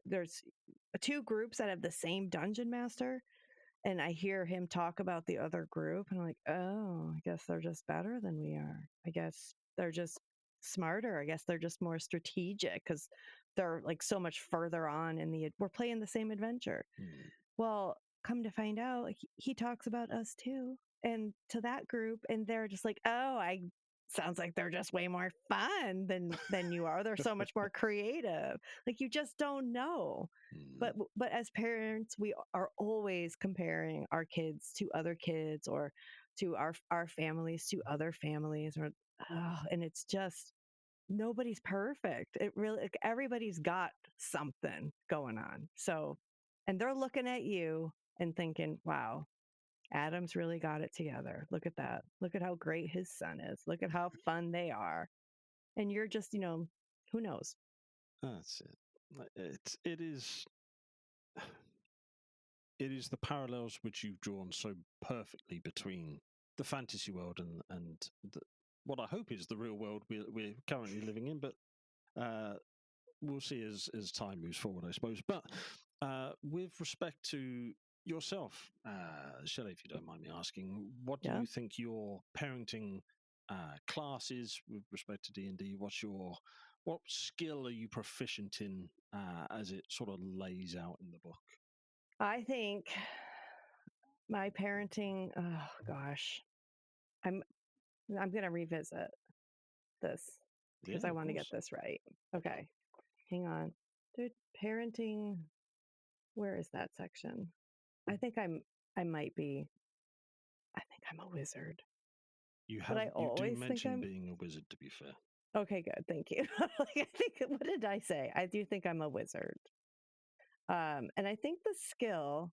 there's two groups that have the same dungeon master, and I hear him talk about the other group, and I'm like, oh, I guess they're just better than we are. I guess they're just smarter. I guess they're just more strategic because they're like so much further on we're playing the same adventure. Well, come to find out, like, he talks about us too, and to that group, and they're just like, oh, sounds like they're just way more fun than you are. They're so much more creative. Like, you just don't know. But as parents, we are always comparing our kids to other kids, or to our families to other families, and it's just nobody's perfect. It really, like, everybody's got something going on. So, and they're looking at you and thinking, wow, Adam's really got it together. Look at that. Look at how great his son is. Look at how fun they are. And you're just, who knows? That's it. It is the parallels which you've drawn so perfectly between the fantasy world and what I hope is the real world we're currently living in. But we'll see as time moves forward, I suppose. But with respect to yourself, Shelley, if you don't mind me asking, what do Yeah. you think your parenting class is with respect to D&D? What skill are you proficient in as it sort of lays out in the book? I think my parenting, oh gosh, I'm going to revisit this because Yeah, I of want to get course. this right. Okay. Hang on. Dude, parenting, where is that section? I think I might be, I think I'm a wizard. But I You do always think mention I'm being a wizard, to be fair. okay, good. Thank you. Like, I think, what did I say? I do think I'm a wizard. And I think I'm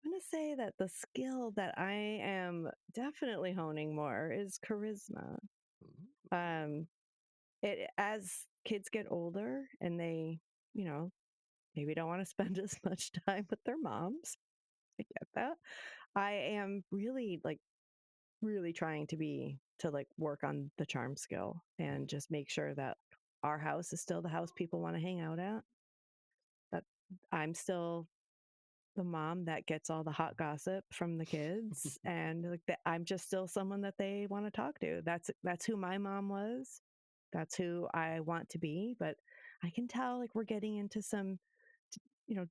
going to say that the skill that I am definitely honing more is charisma. Um, as kids get older and they, you know, maybe don't want to spend as much time with their moms. I get that. I am really trying to like work on the charm skill and just make sure that our house is still the house people want to hang out at. That I'm still the mom that gets all the hot gossip from the kids, and like that I'm just still someone that they want to talk to. That's who my mom was. That's who I want to be. But I can tell like we're getting into some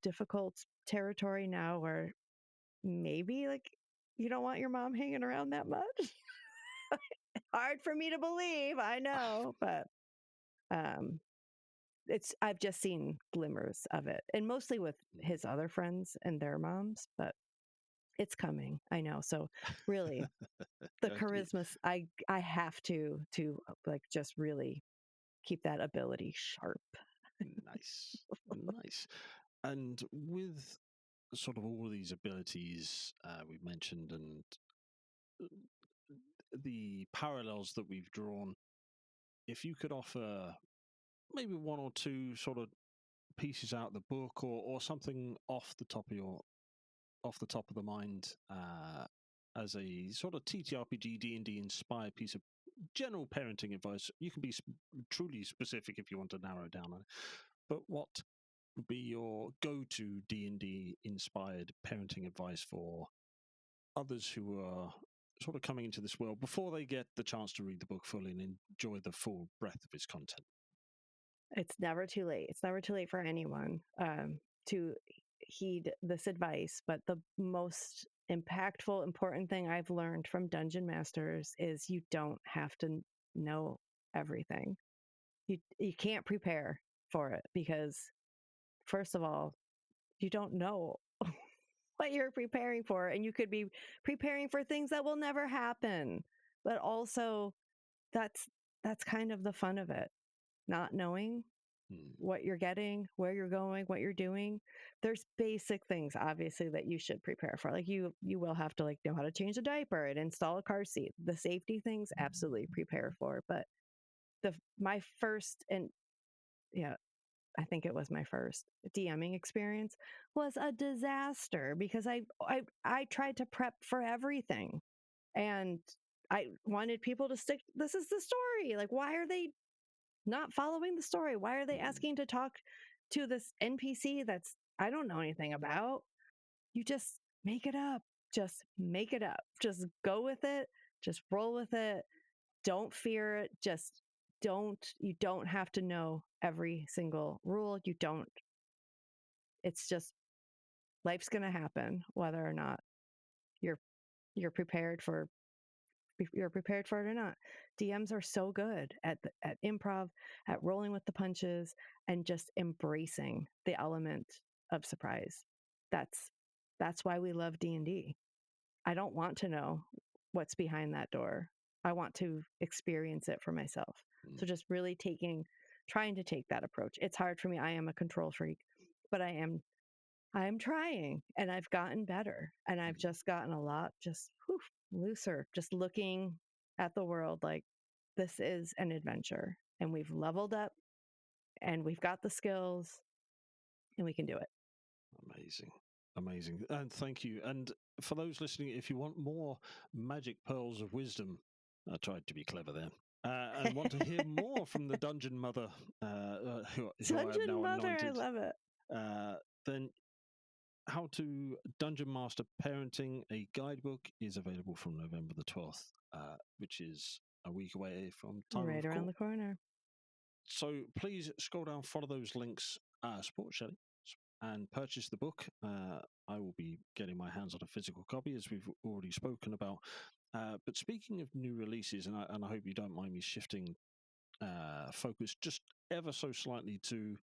difficult territory now where maybe like you don't want your mom hanging around that much. Hard for me to believe, I know, but um I've just seen glimmers of it, and mostly with his other friends and their moms, but it's coming. I know. So really, the charisma, I have to like just really keep that ability sharp. Nice, nice. And with sort of all these abilities we've mentioned and the parallels that we've drawn, if you could offer maybe one or two sort of pieces out of the book or something off the top of the mind as a sort of TTRPG D&D inspired piece of general parenting advice, you can be truly specific if you want to narrow down on it. But what would be your go-to D&D inspired parenting advice for others who are sort of coming into this world before they get the chance to read the book fully and enjoy the full breadth of its content? It's never too late. It's never too late for anyone to heed this advice. But the most impactful, important thing I've learned from Dungeon Masters is you don't have to know everything. You can't prepare for it because, first of all, you don't know what you're preparing for, and you could be preparing for things that will never happen. But also, that's kind of the fun of it, not knowing. what you're getting, where you're going, what you're doing. There's basic things, obviously, that you should prepare for. Like you will have to like know how to change a diaper and install a car seat. The safety things, absolutely prepare for. But my first and yeah, I think it was my first DMing experience was a disaster because I tried to prep for everything and I wanted people to stick. This is the story. Like, why are they not following the story? Why are they asking to talk to this NPC that's I don't know anything about? You just make it up. Just make it up. Just go with it. Just roll with it. Don't fear it. Just you don't have to know every single rule. You don't, it's just life's going to happen whether or not you're you're prepared for it or not. DMs are so good at improv, at rolling with the punches, and just embracing the element of surprise. That's that's why we love D&D. I don't want to know what's behind that door. I want to experience it for myself. So just really trying to take that approach. It's hard for me. I am a control freak, but I'm trying and I've gotten better and I've just gotten a lot looser, just looking at the world like this is an adventure and we've leveled up and we've got the skills and we can do it. Amazing. And thank you. And for those listening, if you want more magic pearls of wisdom, I tried to be clever there, and want to hear more from the Dungeon Mother, who I have Dungeon now Mother, I anointed, love it. then How to Dungeon Master Parenting, a guidebook, is available from November the 12th, which is a week away from time Right of around court. the corner. So please scroll down, follow those links, support Shelly, and purchase the book. I will be getting my hands on a physical copy, as we've already spoken about. But speaking of new releases, and I hope you don't mind me shifting focus just ever so slightly to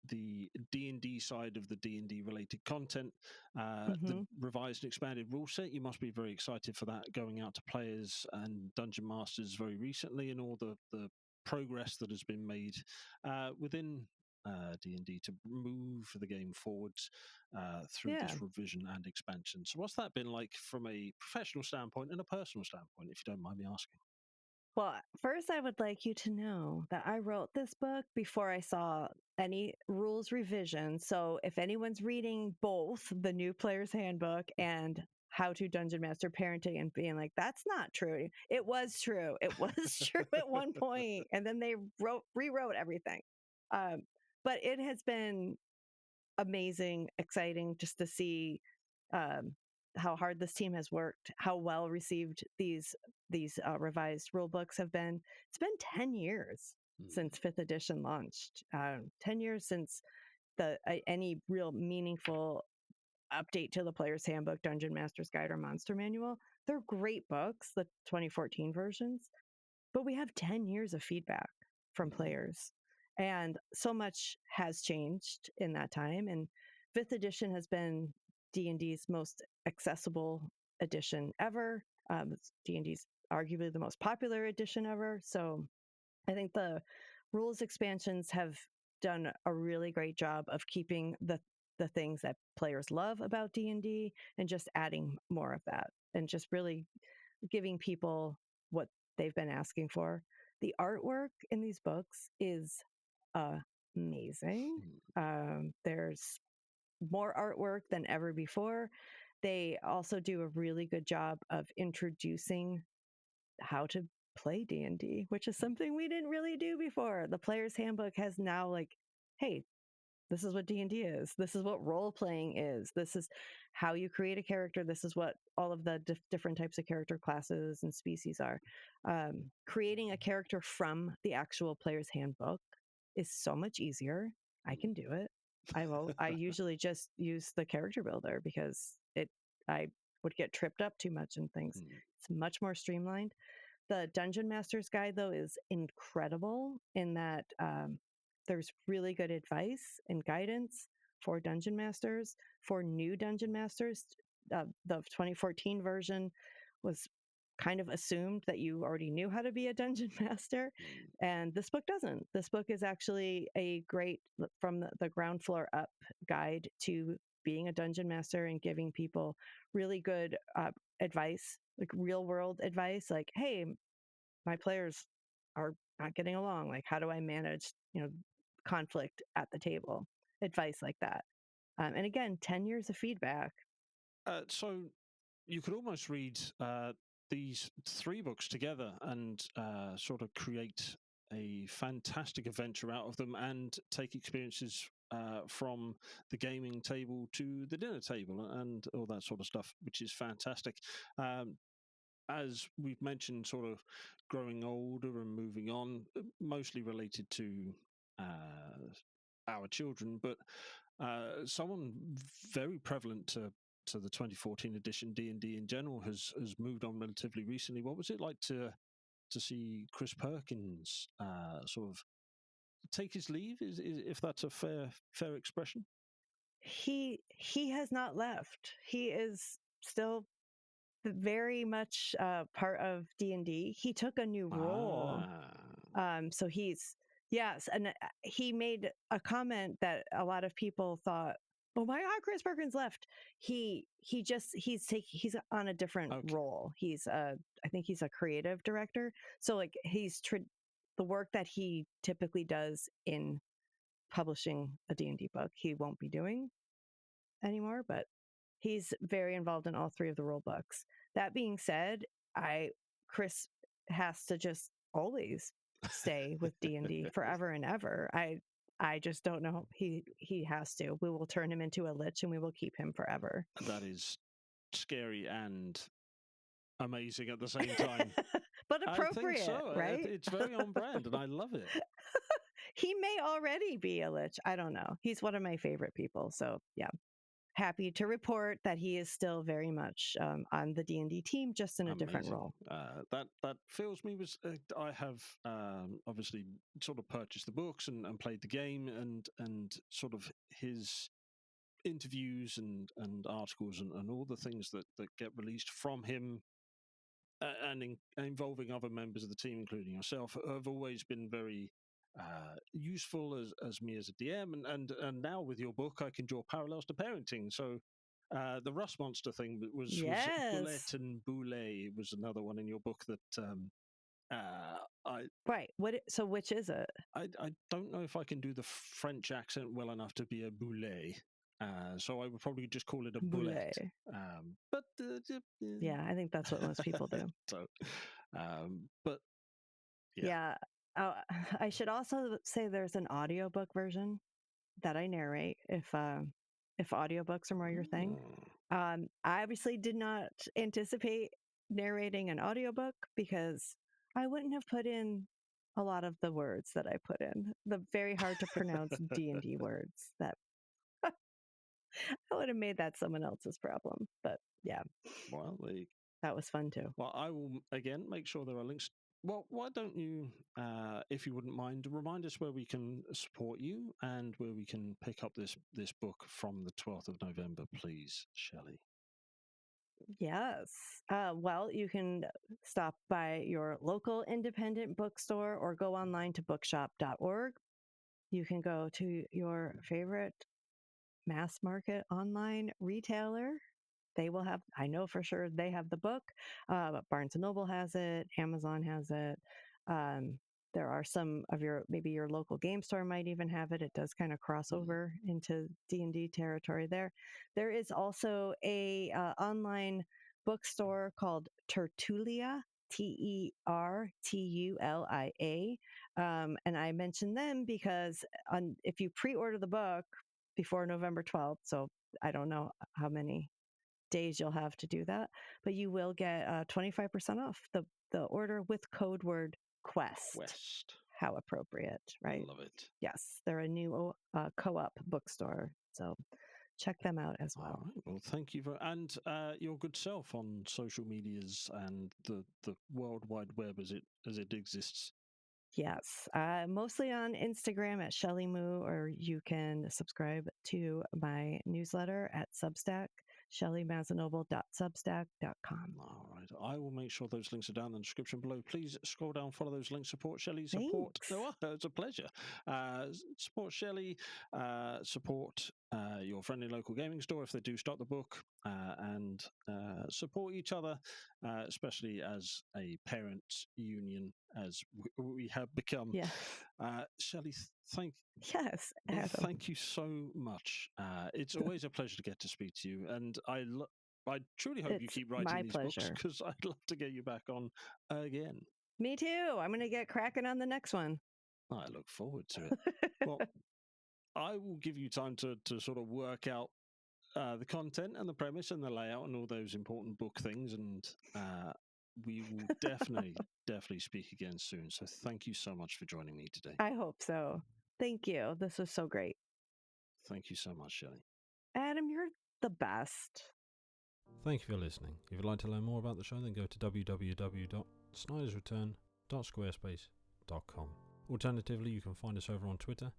the D&D side of the D&D related content, the revised and expanded rule set. You must be very excited for that, going out to players and dungeon masters very recently, and all the progress that has been made within D&D to move the game forwards through this revision and expansion. So what's that been like from a professional standpoint and a personal standpoint, if you don't mind me asking? Well, first, I would like you to know that I wrote this book before I saw any rules revision. So if anyone's reading both the New Player's Handbook and How to Dungeon Master Parenting and being like, that's not true. It was true. It was true at one point, and then they rewrote everything. But it has been amazing, exciting just to see how hard this team has worked, how well received these revised rule books have been. It's been 10 years since 5th edition launched. 10 years since any real meaningful update to the Player's Handbook, Dungeon Master's Guide, or Monster Manual. They're great books, the 2014 versions, but we have 10 years of feedback from players. And so much has changed in that time. And 5th edition has been D&D's most accessible edition ever. D&D's arguably the most popular edition ever. So I think the rules expansions have done a really great job of keeping the things that players love about D&D and just adding more of that and just really giving people what they've been asking for. The artwork in these books is amazing. There's more artwork than ever before. They also do a really good job of introducing how to play D&D, which is something we didn't really do before. The Player's Handbook has now like, hey, this is what D&D is. This is what role playing is. This is how you create a character. This is what all of the different types of character classes and species are. Creating a character from the actual Player's Handbook is so much easier. I can do it. I usually just use the character builder because I would get tripped up too much in things. It's much more streamlined. The Dungeon Master's Guide, though, is incredible in that there's really good advice and guidance for dungeon masters, for new dungeon masters. The 2014 version was kind of assumed that you already knew how to be a dungeon master. And this book doesn't. This book is actually a great, from the ground floor up, guide to being a dungeon master and giving people really good advice, like real world advice, like, hey, my players are not getting along. Like, how do I manage, conflict at the table? Advice like that. And again, 10 years of feedback. So you could almost read these 3 books together and sort of create a fantastic adventure out of them and take experiences from the gaming table to the dinner table and all that sort of stuff, which is fantastic. As we've mentioned, sort of growing older and moving on, mostly related to our children, but someone very prevalent to the 2014 edition D&D in general has moved on relatively recently. What was it like to see Chris Perkins sort of take his leave? Is if that's a fair expression? He has not left. He is still very much part of D&D. He took a new role. So he's, yes. And he made a comment that a lot of people thought, oh my God, Chris Perkins left. He's on a different role. He's I think he's a creative director. So like the work that he typically does in publishing a D&D book, he won't be doing anymore, but he's very involved in all 3 of the rule books. That being said, Chris has to just always stay with D&D forever and ever. I just don't know. He has to. We will turn him into a lich and we will keep him forever. That is scary and amazing at the same time. But appropriate, I think so. right? It's very on brand and I love it. He may already be a lich. I don't know. He's one of my favorite people. So yeah. Happy to report that he is still very much on the D&D team, just in a different role. That fills me with. I have obviously sort of purchased the books and played the game, and sort of his interviews and articles and all the things that get released from him and involving other members of the team, including yourself, have always been very useful as me as a DM, and now with your book, I can draw parallels to parenting. So the Rust Monster thing was Boulette and Boulet was another one in your book that I right. So which is it? I don't know if I can do the French accent well enough to be a Boulet. So I would probably just call it a Boulette. But yeah, I think that's what most people do. So, but yeah. I should also say there's an audiobook version that I narrate if audiobooks are more your thing. I obviously did not anticipate narrating an audiobook because I wouldn't have put in a lot of the words that I put in, the very hard to pronounce D&D words that I would have made that someone else's problem. But yeah, well, that was fun too. Well, I will again make sure there are links. Well, why don't you, if you wouldn't mind, remind us where we can support you and where we can pick up this book from the 12th of November, please, Shelley. Yes. Well, you can stop by your local independent bookstore or go online to bookshop.org. You can go to your favorite mass market online retailer. They will have, I know for sure they have the book. Barnes & Noble has it. Amazon has it. There are some of maybe your local game store might even have it. It does kind of cross over into D&D territory there. There is also a online bookstore called Tertulia, Tertulia. And I mentioned them because if you pre-order the book before November 12th, so I don't know how many days you'll have to do that, but you will get 25% off the order with code word Quest. How appropriate, right? I love it. Yes, they're a new co-op bookstore, so check them out as well. All right. Well, thank you and your good self on social medias and the World Wide Web as it exists. Yes, mostly on Instagram at Shelly Moo, or you can subscribe to my newsletter at Substack, shellymazzanoble.substack.com. All right. I will make sure those links are down in the description below. Please scroll down, follow those links, support Shelly, support. Thanks. Oh, it's a pleasure. Support Shelly, support your friendly local gaming store if they do start the book, and support each other, especially as a parent union, as we have become. Yeah. Shelly, Yes, Adam. thank you so much. It's always a pleasure to get to speak to you, and I truly hope you It's keep writing my these books, pleasure. because I'd love to get you back on again. Me too. I'm going to get cracking on the next one. I look forward to it. Well, I will give you time to sort of work out the content and the premise and the layout and all those important book things, and we will definitely speak again soon. So thank you so much for joining me today. I hope so. Thank you. This was so great. Thank you so much, Shelly. Adam, you're the best. Thank you for listening. If you'd like to learn more about the show, then go to www.snydersreturn.squarespace.com. Alternatively, you can find us over on Twitter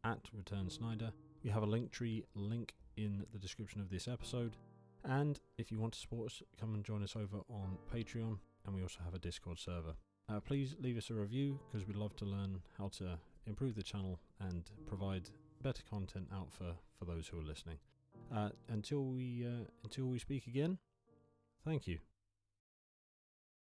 @ReturnSnyder. We have a Linktree link in the description of this episode. And if you want to support us, come and join us over on Patreon, and we also have a Discord server. Please leave us a review, because we'd love to learn how to improve the channel and provide better content out for those who are listening. Until we speak again, thank you.